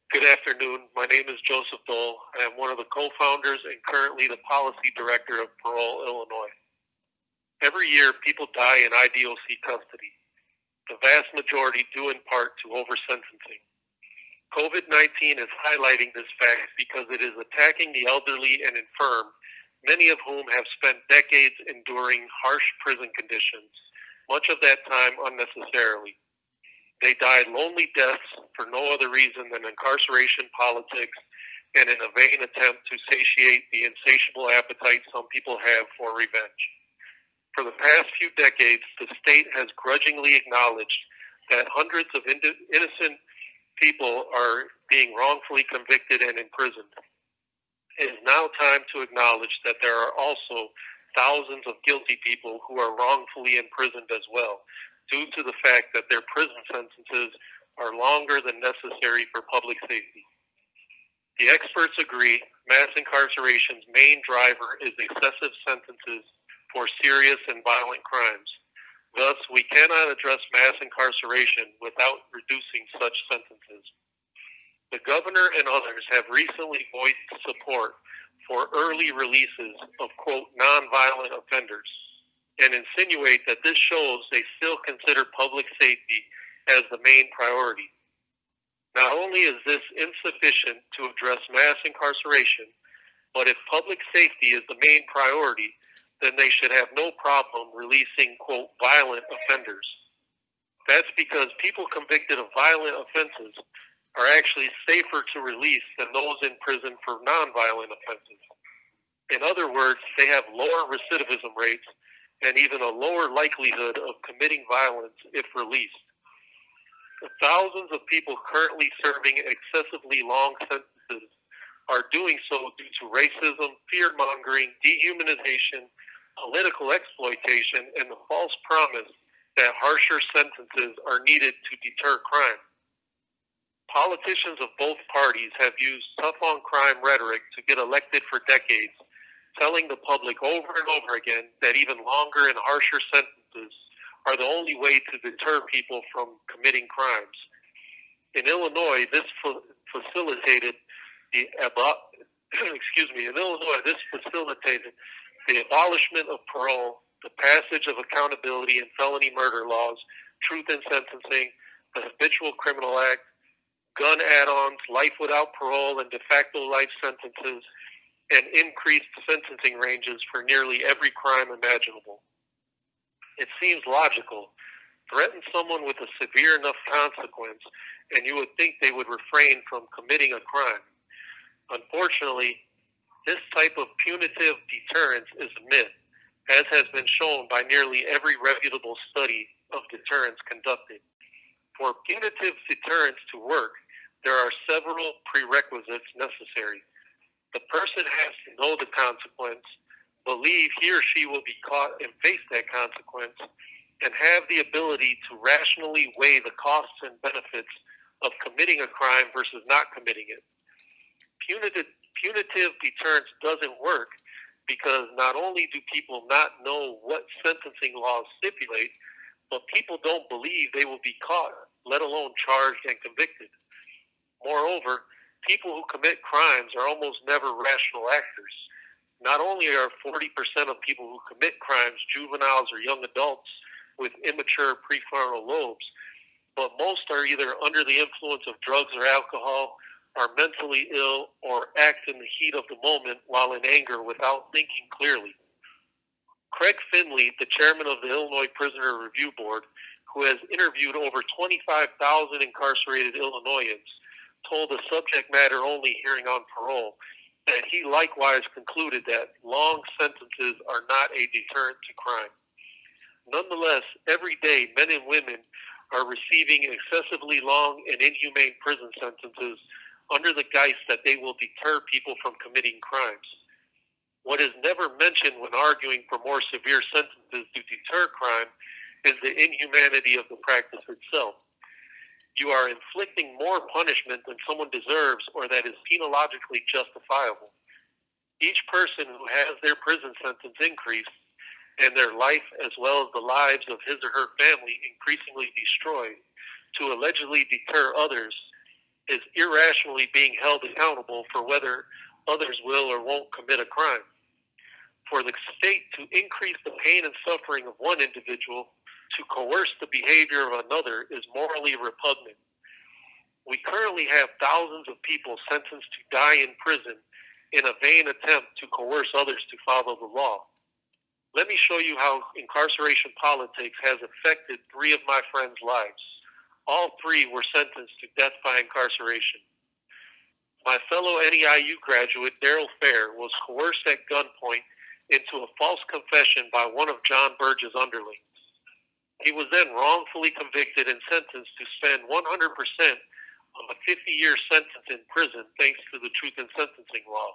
Good afternoon. My name is Joseph Dole. I am one of the co-founders and currently the policy director of Parole, Illinois. Every year, people die in IDOC custody, the vast majority due in part to oversentencing. COVID-19 is highlighting this fact because it is attacking the elderly and infirm, many of whom have spent decades enduring harsh prison conditions, much of that time unnecessarily. They died lonely deaths for no other reason than incarceration politics and in a vain attempt to satiate the insatiable appetite some people have for revenge. For the past few decades, the state has grudgingly acknowledged that hundreds of innocent people are being wrongfully convicted and imprisoned. It is now time to acknowledge that there are also thousands of guilty people who are wrongfully imprisoned as well, due to the fact that their prison sentences are longer than necessary for public safety. The experts agree mass incarceration's main driver is excessive sentences for serious and violent crimes. Thus, we cannot address mass incarceration without reducing such sentences. The governor and others have recently voiced support for early releases of, quote, nonviolent offenders, and insinuate that this shows they still consider public safety as the main priority. Not only is this insufficient to address mass incarceration, but if public safety is the main priority, then they should have no problem releasing, quote, violent offenders. That's because people convicted of violent offenses are actually safer to release than those in prison for nonviolent offenses. In other words, they have lower recidivism rates and even a lower likelihood of committing violence if released. The thousands of people currently serving excessively long sentences are doing so due to racism, fear-mongering, dehumanization, political exploitation, and the false promise that harsher sentences are needed to deter crime. Politicians of both parties have used tough-on-crime rhetoric to get elected for decades, telling the public over and over again that even longer and harsher sentences are the only way to deter people from committing crimes. In Illinois, this facilitated the abolishment of parole, the passage of accountability and felony murder laws, truth in sentencing, the Habitual Criminal Act, gun add-ons, life without parole and de facto life sentences, and increased sentencing ranges for nearly every crime imaginable. It seems logical. Threaten someone with a severe enough consequence, and you would think they would refrain from committing a crime. Unfortunately, this type of punitive deterrence is a myth, as has been shown by nearly every reputable study of deterrence conducted. For punitive deterrence to work, there are several prerequisites necessary. The person has to know the consequence, believe he or she will be caught and face that consequence, and have the ability to rationally weigh the costs and benefits of committing a crime versus not committing it. Punitive deterrence doesn't work because not only do people not know what sentencing laws stipulate, but people don't believe they will be caught, let alone charged and convicted. Moreover, people who commit crimes are almost never rational actors. Not only are 40% of people who commit crimes juveniles or young adults with immature prefrontal lobes, but most are either under the influence of drugs or alcohol, are mentally ill, or act in the heat of the moment while in anger without thinking clearly. Craig Finley, the chairman of the Illinois Prisoner Review Board, who has interviewed over 25,000 incarcerated Illinoisans, told a subject matter only hearing on parole that he likewise concluded that long sentences are not a deterrent to crime. Nonetheless, every day men and women are receiving excessively long and inhumane prison sentences under the guise that they will deter people from committing crimes. What is never mentioned when arguing for more severe sentences to deter crime is the inhumanity of the practice itself. You are inflicting more punishment than someone deserves or that is penologically justifiable. Each person who has their prison sentence increased and their life as well as the lives of his or her family increasingly destroyed to allegedly deter others is irrationally being held accountable for whether others will or won't commit a crime. For the state to increase the pain and suffering of one individual to coerce the behavior of another is morally repugnant. We currently have thousands of people sentenced to die in prison in a vain attempt to coerce others to follow the law. Let me show you how incarceration politics has affected 3 of my friends' lives. All 3 were sentenced to death by incarceration. My fellow NEIU graduate, Daryl Fair, was coerced at gunpoint into a false confession by one of John Burge's underlings. He was then wrongfully convicted and sentenced to spend 100% of a 50-year sentence in prison thanks to the Truth in Sentencing law.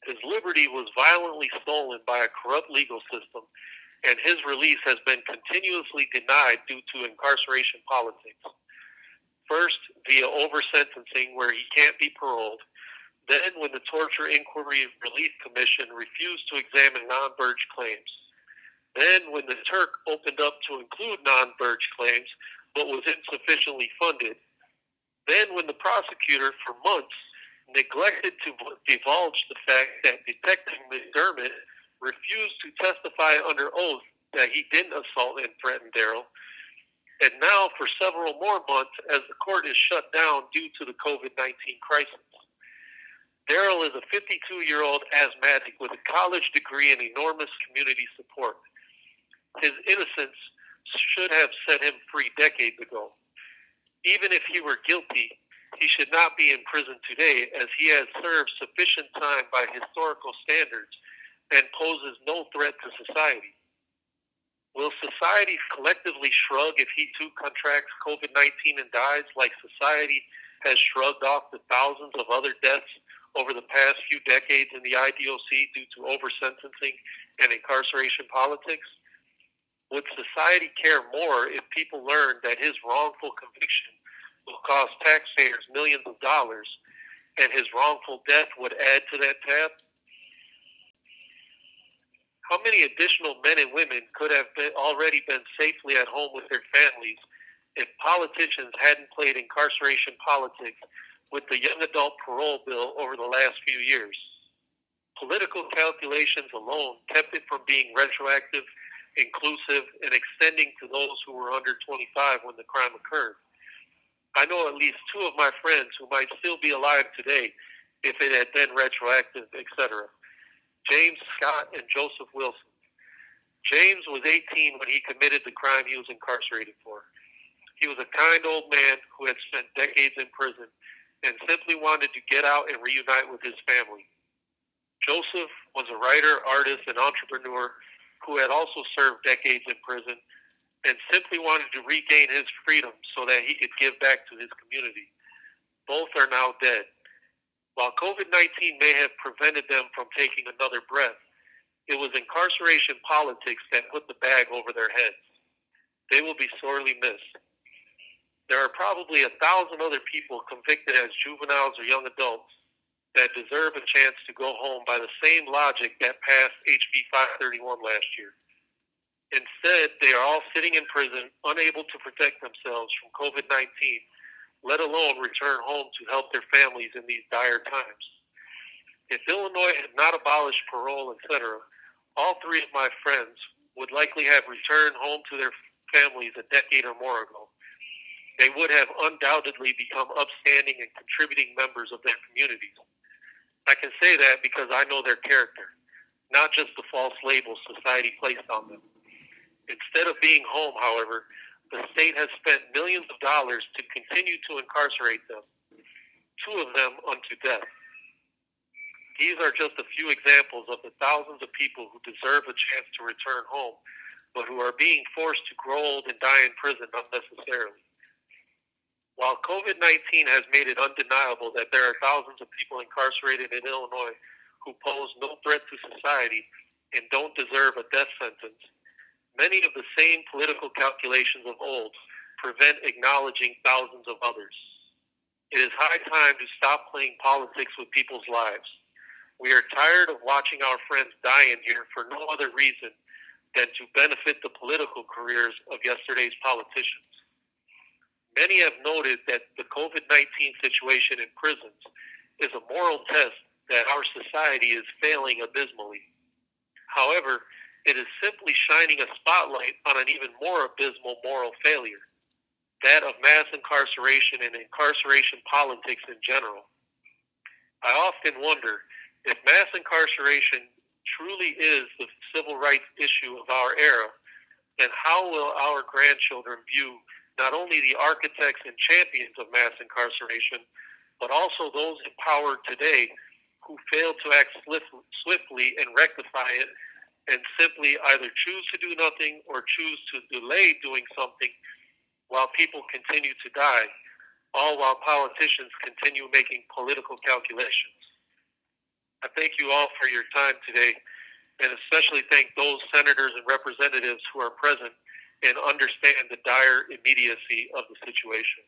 His liberty was violently stolen by a corrupt legal system, and his release has been continuously denied due to incarceration politics. First, via over-sentencing where he can't be paroled, then when the Torture Inquiry Relief Commission refused to examine non-Burge claims, then when the Turk opened up to include non-Burge claims but was insufficiently funded, then when the prosecutor for months neglected to divulge the fact that Detective McDermott refused to testify under oath that he didn't assault and threaten Daryl, and now for several more months as the court is shut down due to the COVID-19 crisis. Daryl is a 52-year-old asthmatic with a college degree and enormous community support. His innocence should have set him free decades ago. Even if he were guilty, he should not be in prison today as he has served sufficient time by historical standards and poses no threat to society. Will society collectively shrug if he too contracts COVID-19 and dies like society has shrugged off the thousands of other deaths over the past few decades in the IDOC due to over-sentencing and incarceration politics? Would society care more if people learned that his wrongful conviction will cost taxpayers millions of dollars and his wrongful death would add to that tab? How many additional men and women could have already been safely at home with their families if politicians hadn't played incarceration politics with the young adult parole bill over the last few years? Political calculations alone kept it from being retroactive, inclusive, and extending to those who were under 25 when the crime occurred. I know at least 2 of my friends who might still be alive today if it had been retroactive, etc. James Scott and Joseph Wilson. James was 18 when he committed the crime he was incarcerated for. He was a kind old man who had spent decades in prison and simply wanted to get out and reunite with his family. Joseph was a writer, artist, and entrepreneur who had also served decades in prison and simply wanted to regain his freedom so that he could give back to his community. Both are now dead. While COVID-19 may have prevented them from taking another breath, it was incarceration politics that put the bag over their heads. They will be sorely missed. There are probably 1,000 other people convicted as juveniles or young adults that deserve a chance to go home by the same logic that passed HB 531 last year. Instead, they are all sitting in prison, unable to protect themselves from COVID-19, let alone return home to help their families in these dire times. If Illinois had not abolished parole, etc., all 3 of my friends would likely have returned home to their families a decade or more ago. They would have undoubtedly become upstanding and contributing members of their communities. I can say that because I know their character, not just the false labels society placed on them. Instead of being home, however, the state has spent millions of dollars to continue to incarcerate them, 2 of them unto death. These are just a few examples of the thousands of people who deserve a chance to return home, but who are being forced to grow old and die in prison unnecessarily. While COVID-19 has made it undeniable that there are thousands of people incarcerated in Illinois who pose no threat to society and don't deserve a death sentence, many of the same political calculations of old prevent acknowledging thousands of others. It is high time to stop playing politics with people's lives. We are tired of watching our friends die in here for no other reason than to benefit the political careers of yesterday's politicians. Many have noted that the COVID-19 situation in prisons is a moral test that our society is failing abysmally. However, it is simply shining a spotlight on an even more abysmal moral failure, that of mass incarceration and incarceration politics in general. I often wonder if mass incarceration truly is the civil rights issue of our era, then how will our grandchildren view not only the architects and champions of mass incarceration, but also those in power today who fail to act swiftly and rectify it, and simply either choose to do nothing or choose to delay doing something while people continue to die, all while politicians continue making political calculations. I thank you all for your time today, and especially thank those senators and representatives who are present and understand the dire immediacy of the situation.